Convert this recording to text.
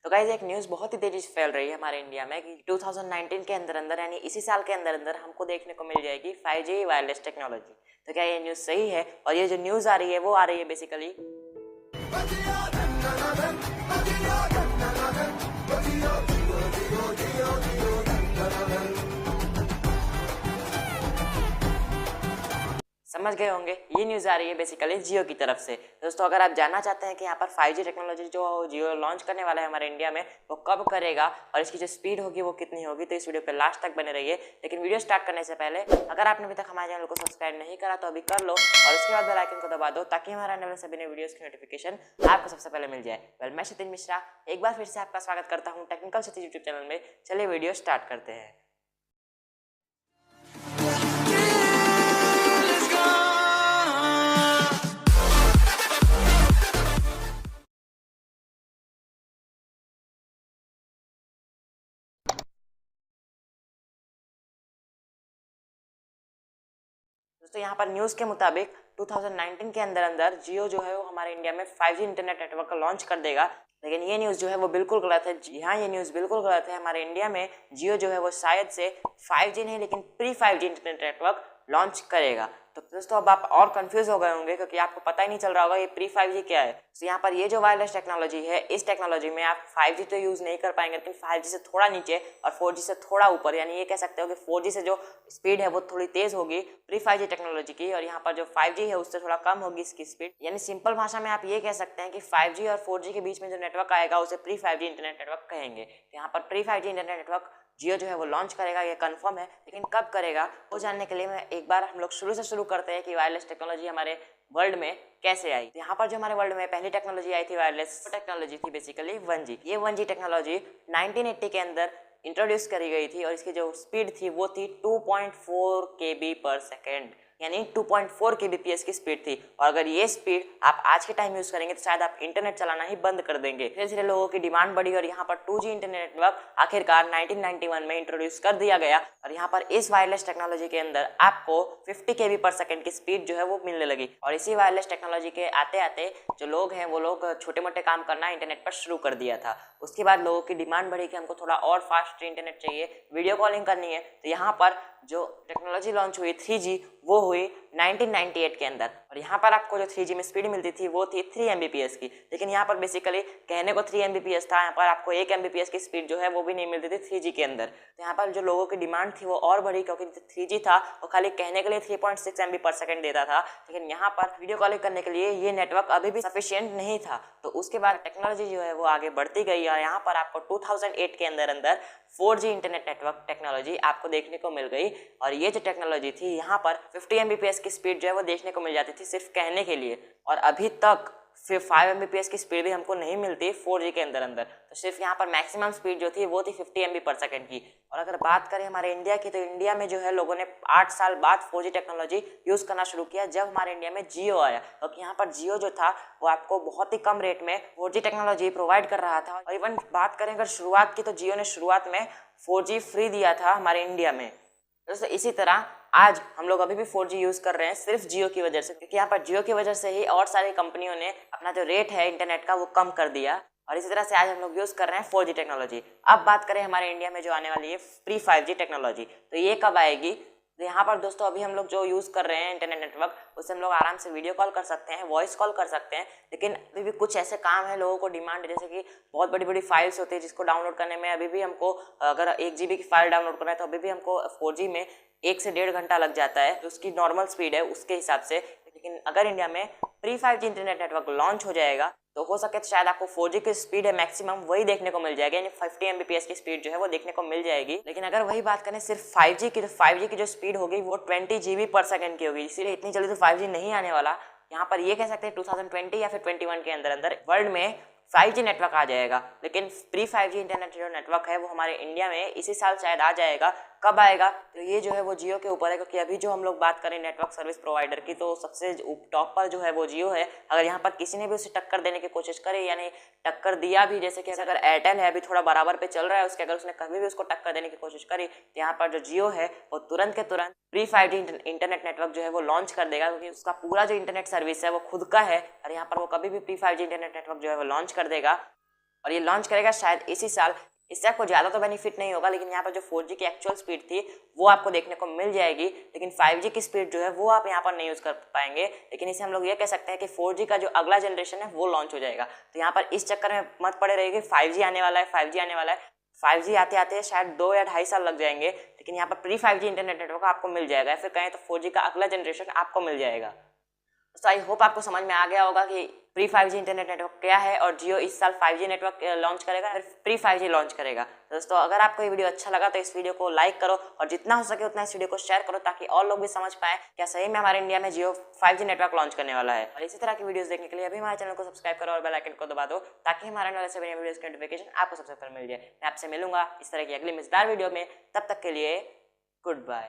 तो गाइस एक न्यूज़ बहुत ही तेजी से फैल रही है हमारे इंडिया में कि 2019 के अंदर अंदर यानी इसी साल के अंदर अंदर हमको देखने को मिल जाएगी 5G वायरलेस टेक्नोलॉजी। तो क्या ये न्यूज़ सही है? और ये जो न्यूज़ आ रही है वो आ रही है बेसिकली समझ गए होंगे, ये न्यूज़ आ रही है बेसिकली जियो की तरफ से। दोस्तों अगर आप जानना चाहते हैं कि यहाँ पर 5G टेक्नोलॉजी जो जियो लॉन्च करने वाला है हमारे इंडिया में वो कब करेगा और इसकी जो स्पीड होगी वो कितनी होगी, तो इस वीडियो पे लास्ट तक बने रहिए। लेकिन वीडियो स्टार्ट करने से पहले अगर आपने अभी तक हमारे चैनल को सब्सक्राइब नहीं करा तो अभी कर लो और उसके बाद बेल आइकन को दबा दो ताकि हमारे आने वाले सभी नए वीडियोस की नोटिफिकेशन आपको सबसे पहले मिल जाए। वेल, मैं क्षितिज मिश्रा एक बार फिर से आपका स्वागत करता हूँ टेक्निकल क्षितिज यूट्यूब चैनल में। चलिए वीडियो स्टार्ट करते हैं। दोस्तों यहाँ पर न्यूज़ के मुताबिक 2019 के अंदर अंदर जियो जो है वो हमारे इंडिया में 5G इंटरनेट नेटवर्क लॉन्च कर देगा। लेकिन ये न्यूज़ जो है वो बिल्कुल गलत है। जी हाँ, ये न्यूज़ बिल्कुल गलत है। हमारे इंडिया में जियो जो है वो शायद से 5G नहीं लेकिन pre 5G internet network launch करेगा। तो दोस्तों अब आप और कंफ्यूज हो गए होंगे क्योंकि आपको पता ही नहीं चल रहा होगा ये प्री 5G क्या है। तो यहाँ पर ये जो वायरलेस टेक्नोलॉजी है, इस टेक्नोलॉजी में आप 5G तो यूज़ नहीं कर पाएंगे लेकिन 5G से थोड़ा नीचे और 4G से थोड़ा ऊपर, यानी ये कह सकते हो कि 4G से जो स्पीड है वो थोड़ी तेज़ होगी प्री 5G टेक्नोलॉजी की, और यहाँ पर जो 5G है उससे थोड़ा कम होगी इसकी स्पीड। यानी सिंपल भाषा में आप ये कह सकते हैं कि 5G और 4G के बीच में जो नेटवर्क आएगा उसे प्री 5G इंटरनेट नेटवर्क कहेंगे। तो यहाँ पर प्री 5G इंटरनेट नेटवर्क जियो जो है वो लॉन्च करेगा, ये कंफर्म है। लेकिन कब करेगा वो जानने के लिए मैं एक बार हम लोग शुरू से शुरू करते हैं कि वायरलेस टेक्नोलॉजी हमारे वर्ल्ड में कैसे आई। यहाँ पर जो हमारे वर्ल्ड में पहली टेक्नोलॉजी आई थी वायरलेस टेक्नोलॉजी थी बेसिकली 1G। ये 1G टेक्नोलॉजी 1980 के अंदर इंट्रोड्यूस करी गई थी और इसकी जो स्पीड थी वो थी 2.4 KB पर सेकेंड, यानी 2.4 kbps की स्पीड थी। और अगर ये स्पीड आप आज के टाइम यूज करेंगे तो शायद आप इंटरनेट चलाना ही बंद कर देंगे। धीरे धीरे लोगों की डिमांड बढ़ी और यहाँ पर 2G इंटरनेट नेटवर्क आखिरकार 1991 में इंट्रोड्यूस कर दिया गया। और यहाँ पर इस वायरलेस टेक्नोलॉजी के अंदर आपको 50 KB पर सेकेंड की स्पीड जो है वो मिलने लगी। और इसी वायरलेस टेक्नोलॉजी के आते आते जो लोग हैं वो लोग छोटे मोटे काम करना इंटरनेट पर शुरू कर दिया था। उसके बाद लोगों की डिमांड बढ़ी कि हमको थोड़ा और फास्ट इंटरनेट चाहिए, वीडियो कॉलिंग करनी है। तो यहाँ पर जो टेक्नोलॉजी लॉन्च हुई 3G वो हुई 1998 के अंदर। और यहाँ पर आपको जो 3G में स्पीड मिलती थी वो थी 3 Mbps की। लेकिन यहाँ पर बेसिकली कहने को 3 Mbps था, यहाँ पर आपको 1 Mbps की स्पीड जो है वो भी नहीं मिलती थी 3G के अंदर। तो यहाँ पर जो लोगों की डिमांड थी वो और बढ़ी क्योंकि 3G था वो खाली कहने के लिए 3.6 MB पर सेकेंड देता था। लेकिन यहाँ पर वीडियो कॉलिंग करने के लिए ये नेटवर्क अभी भी सफिशियंट नहीं था। तो उसके बाद टेक्नोलॉजी जो है वो आगे बढ़ती गई और यहाँ पर आपको 2008 के अंदर अंदर 4G इंटरनेट नेटवर्क टेक्नोलॉजी आपको देखने को मिल गई। और ये जो टेक्नोलॉजी थी यहाँ पर 50 Mbps की स्पीड जो है वो देखने को मिल जाती थी सिर्फ कहने के लिए। और अभी तक फिर 5 Mbps की स्पीड भी हमको नहीं मिलती 4G के अंदर अंदर। तो सिर्फ यहाँ पर मैक्सिमम स्पीड जो थी वो थी 50 MB पर सेकेंड की। और अगर बात करें हमारे इंडिया की तो इंडिया में जो है लोगों ने 8 साल बाद 4G टेक्नोलॉजी यूज़ करना शुरू किया जब हमारे इंडिया में जियो आया। क्योंकि यहाँ पर जियो जो था वो आपको बहुत ही कम रेट में 4G टेक्नोलॉजी प्रोवाइड कर रहा था। और इवन बात करें अगर शुरुआत की तो जियो ने शुरुआत में 4G फ्री दिया था हमारे इंडिया में। दोस्तों इसी तरह आज हम लोग अभी भी 4G यूज़ कर रहे हैं सिर्फ जियो की वजह से, क्योंकि यहाँ पर जियो की वजह से ही और सारी कंपनियों ने अपना जो रेट है इंटरनेट का वो कम कर दिया। और इसी तरह से आज हम लोग यूज़ कर रहे हैं 4G टेक्नोलॉजी। अब बात करें हमारे इंडिया में जो आने वाली है प्री 5G टेक्नोलॉजी, तो ये कब आएगी। तो यहाँ पर दोस्तों अभी हम लोग जो यूज़ कर रहे हैं इंटरनेट नेटवर्क उससे हम लोग आराम से वीडियो कॉल कर सकते हैं, वॉइस कॉल कर सकते हैं। लेकिन अभी भी कुछ ऐसे काम है लोगों को डिमांड है, जैसे कि बहुत बड़ी बड़ी फाइल्स होती है जिसको डाउनलोड करने में अभी भी हमको अगर 1 GB की फाइल डाउनलोड करना है तो अभी भी हमको 4G में 1 से 1.5 घंटा लग जाता है, जो उसकी नॉर्मल स्पीड है उसके हिसाब से। लेकिन अगर इंडिया में pre 5G internet network launch हो जाएगा तो हो सके तो शायद आपको 4G की स्पीड है मैक्सिमम वही देखने को मिल जाएगी, यानी 50 Mbps की स्पीड जो है वो देखने को मिल जाएगी। लेकिन अगर वही बात करें सिर्फ 5G की, तो 5G की जो स्पीड होगी वो 20 GB पर सेकेंड की होगी। इसीलिए इतनी जल्दी तो 5G नहीं आने वाला। यहाँ पर ये कह सकते हैं 2020 या फिर 21 के अंदर अंदर वर्ल्ड में 5G नेटवर्क आ जाएगा। लेकिन प्री 5G इंटरनेट जो नेटवर्क है वो हमारे इंडिया में इसी साल शायद आ जाएगा। कब आएगा तो ये जो है वो जियो के ऊपर है, क्योंकि अभी जो हम लोग बात करें नेटवर्क सर्विस प्रोवाइडर की तो सबसे टॉप पर जो है वो जियो है। अगर यहाँ पर किसी ने भी उसे टक्कर देने की कोशिश करी, यानी टक्कर दिया भी, जैसे कि अगर एयरटेल है अभी थोड़ा बराबर पे चल रहा है उसके, अगर उसने कभी भी उसको टक्कर देने की कोशिश करी तो यहाँ पर जो जियो है वो तुरंत के तुरंत प्री 5G इंटरनेट नेटवर्क जो है वो लॉन्च कर देगा, क्योंकि उसका पूरा जो इंटरनेट सर्विस है वो खुद का है। और यहाँ पर वो कभी भी प्री 5G इंटरनेट नेटवर्क जो है वो लॉन्च कर देगा। और ये लॉन्च करेगा शायद इसी साल। इससे आपको ज़्यादा तो बेनिफिट नहीं होगा, लेकिन यहाँ पर जो 4G की एक्चुअल स्पीड थी वो आपको देखने को मिल जाएगी, लेकिन 5G की स्पीड जो है वो आप यहाँ पर नहीं यूज़ कर पाएंगे। लेकिन इसे हम लोग ये कह सकते हैं कि 4G का जो अगला जनरेशन है वो लॉन्च हो जाएगा। तो यहाँ पर इस चक्कर में मत पड़े रहेगी 5G आने वाला है, 5G आने वाला है। 5G आते आते शायद 2 या 2.5 साल लग जाएंगे, लेकिन यहाँ पर प्री 5G इंटरनेट नेटवर्क आपको मिल जाएगा, फिर कहें तो 4G का अगला जनरेशन आपको मिल जाएगा। तो आई होप आपको समझ में आ गया होगा कि प्री 5G इंटरनेट नेटवर्क क्या है, और जियो इस साल 5G नेटवर्क लॉन्च करेगा, फिर प्री 5G लॉन्च करेगा। दोस्तों अगर आपको ये वीडियो अच्छा लगा तो इस वीडियो को लाइक करो, और जितना हो सके उतना इस वीडियो को शेयर करो, ताकि और लोग भी समझ पाए क्या सही में हमारे इंडिया में जियो 5G नेटवर्क लॉन्च करने वाला है। और इसी तरह की वीडियोस देखने के लिए अभी हमारे चैनल को सब्सक्राइब करो और बेल आइकन को दबा दो, ताकि हमारे वाले सभी वीडियोस की नोटिफिकेशन आपको सबसे पहले मिल जाए। मैं आपसे मिलूंगा इस तरह की अगली मजेदार वीडियो में, तब तक के लिए गुड बाय।